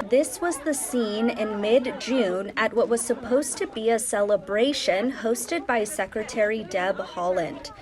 This was the scene in mid-June at what was supposed to be a celebration hosted by Secretary Deb Haaland.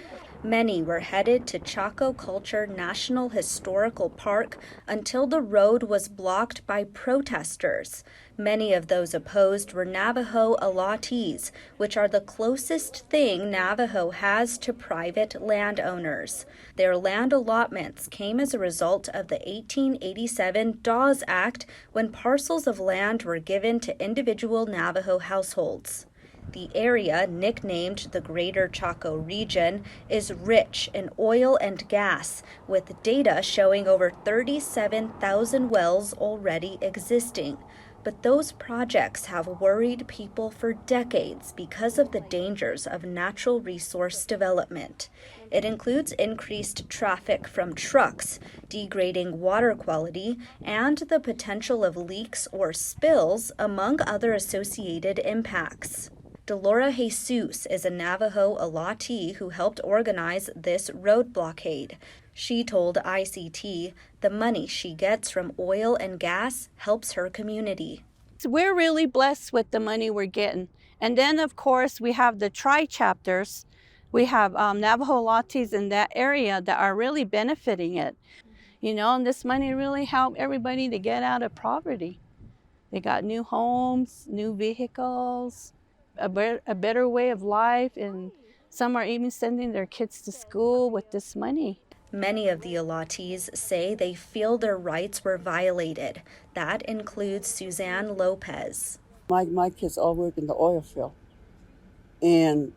Many were headed to Chaco Culture National Historical Park until the road was blocked by protesters. Many of those opposed were Navajo allottees, which are the closest thing Navajo has to private landowners. Their land allotments came as a result of the 1887 Dawes Act, when parcels of land were given to individual Navajo households. The area, nicknamed the Greater Chaco region, is rich in oil and gas, with data showing over 37,000 wells already existing. But those projects have worried people for decades because of the dangers of natural resource development. It includes increased traffic from trucks, degrading water quality, and the potential of leaks or spills, among other associated impacts. Delora Jesus is a Navajo allottee who helped organize this road blockade. She told ICT the money she gets from oil and gas helps her community. We're really blessed with the money we're getting. And then, of course, we have the tri-chapters. We have Navajo allottees in that area that are really benefiting it. And this money really helped everybody to get out of poverty. They got new homes, new vehicles, a better way of life, and some are even sending their kids to school with this money. Many of the allottees say they feel their rights were violated. That includes Suzanne Lopez. My kids all work in the oil field, and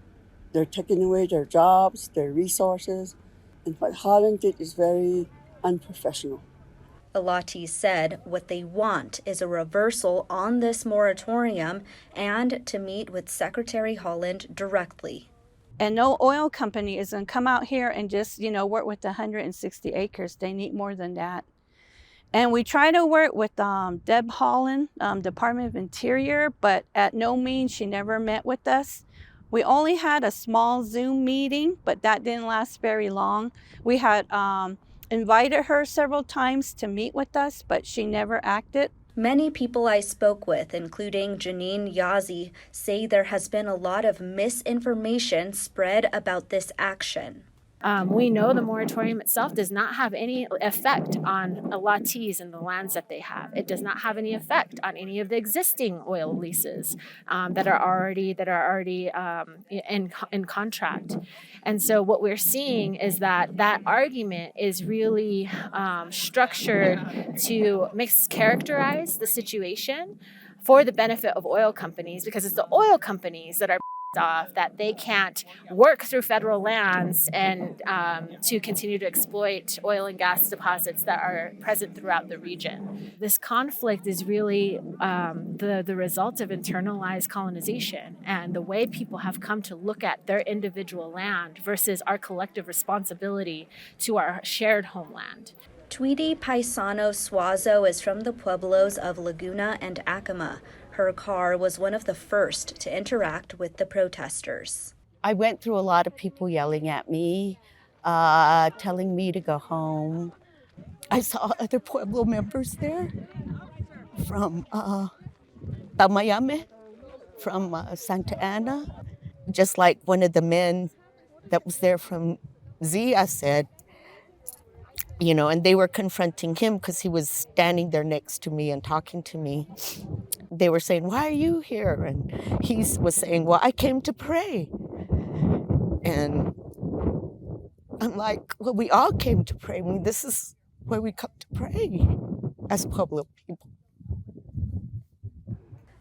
they're taking away their jobs, their resources, and what Haaland did is very unprofessional. Allottees said what they want is a reversal on this moratorium and to meet with Secretary Haaland directly. And no oil company is going to come out here and just, work with 160 acres. They need more than that. And we try to work with Deb Haaland, Department of Interior, but at no means she never met with us. We only had a small Zoom meeting, but that didn't last very long. We had invited her several times to meet with us, but she never acted. Many people I spoke with, including Janine Yazzie, say there has been a lot of misinformation spread about this action. We know the moratorium itself does not have any effect on allottees and the lands that they have. It does not have any effect on any of the existing oil leases that are already in contract. And so what we're seeing is that argument is really structured to mischaracterize the situation for the benefit of oil companies, because it's the oil companies that are off that they can't work through federal lands and to continue to exploit oil and gas deposits that are present throughout the region. This conflict is really the result of internalized colonization and the way people have come to look at their individual land versus our collective responsibility to our shared homeland. Tweety Paisano Suazo is from the pueblos of Laguna and Acoma. Her car was one of the first to interact with the protesters. I went through a lot of people yelling at me, telling me to go home. I saw other Pueblo members there from Tamayame, from Santa Ana. Just like one of the men that was there from Zia said, and they were confronting him because he was standing there next to me and talking to me. They were saying, "Why are you here?" And he was saying, "Well, I came to pray." And I'm like, well, we all came to pray. I mean, this is where we come to pray as Pueblo people.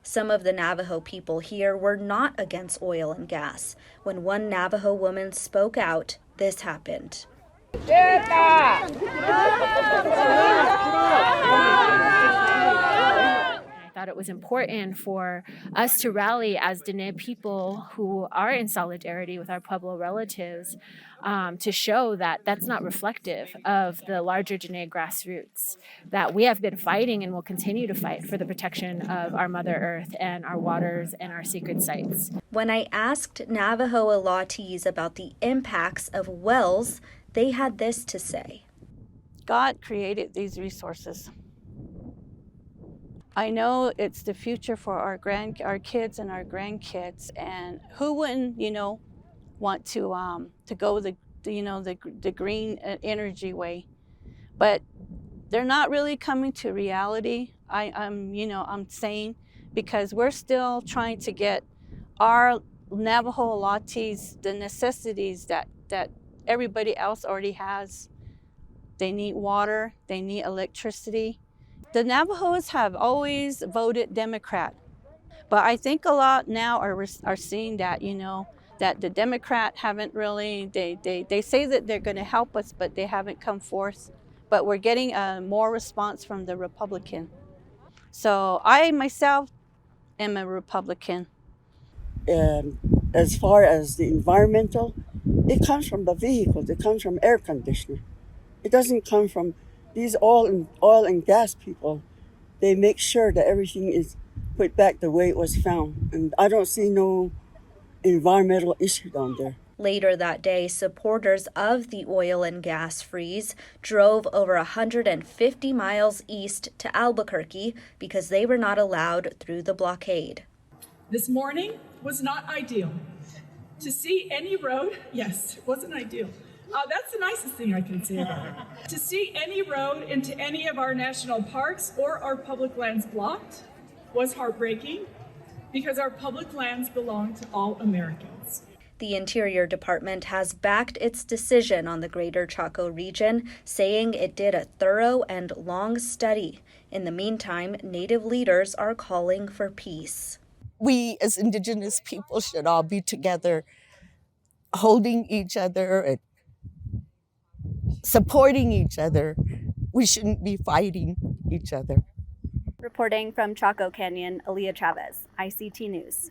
Some of the Navajo people here were not against oil and gas. When one Navajo woman spoke out, this happened. I thought it was important for us to rally as Dene people who are in solidarity with our Pueblo relatives to show that that's not reflective of the larger Dene grassroots, that we have been fighting and will continue to fight for the protection of our Mother Earth and our waters and our sacred sites. When I asked Navajo allottees about the impacts of wells, they had this to say. God created these resources. I know it's the future for our kids and our grandkids, and who wouldn't, want to go the green energy way, but they're not really coming to reality. I'm saying, because we're still trying to get our Navajo Latis the necessities that everybody else already has. They need water, they need electricity. The Navajos have always voted Democrat, but I think a lot now are seeing that, that the Democrat haven't really, they say that they're going to help us, but they haven't come forth. But we're getting more response from the Republican. So I myself am a Republican. And as far as the environmental, it comes from the vehicles, it comes from air conditioner. It doesn't come from these oil and gas people. They make sure that everything is put back the way it was found. And I don't see no environmental issue down there. Later that day, supporters of the oil and gas freeze drove over 150 miles east to Albuquerque because they were not allowed through the blockade. This morning was not ideal. To see any road, yes, it wasn't ideal. That's the nicest thing I can say about it. To see any road into any of our national parks or our public lands blocked was heartbreaking, because our public lands belong to all Americans. The Interior Department has backed its decision on the Greater Chaco region, saying it did a thorough and long study. In the meantime, Native leaders are calling for peace. We as Indigenous people should all be together, holding each other and supporting each other. We shouldn't be fighting each other. Reporting from Chaco Canyon, Aliyah Chavez, ICT News.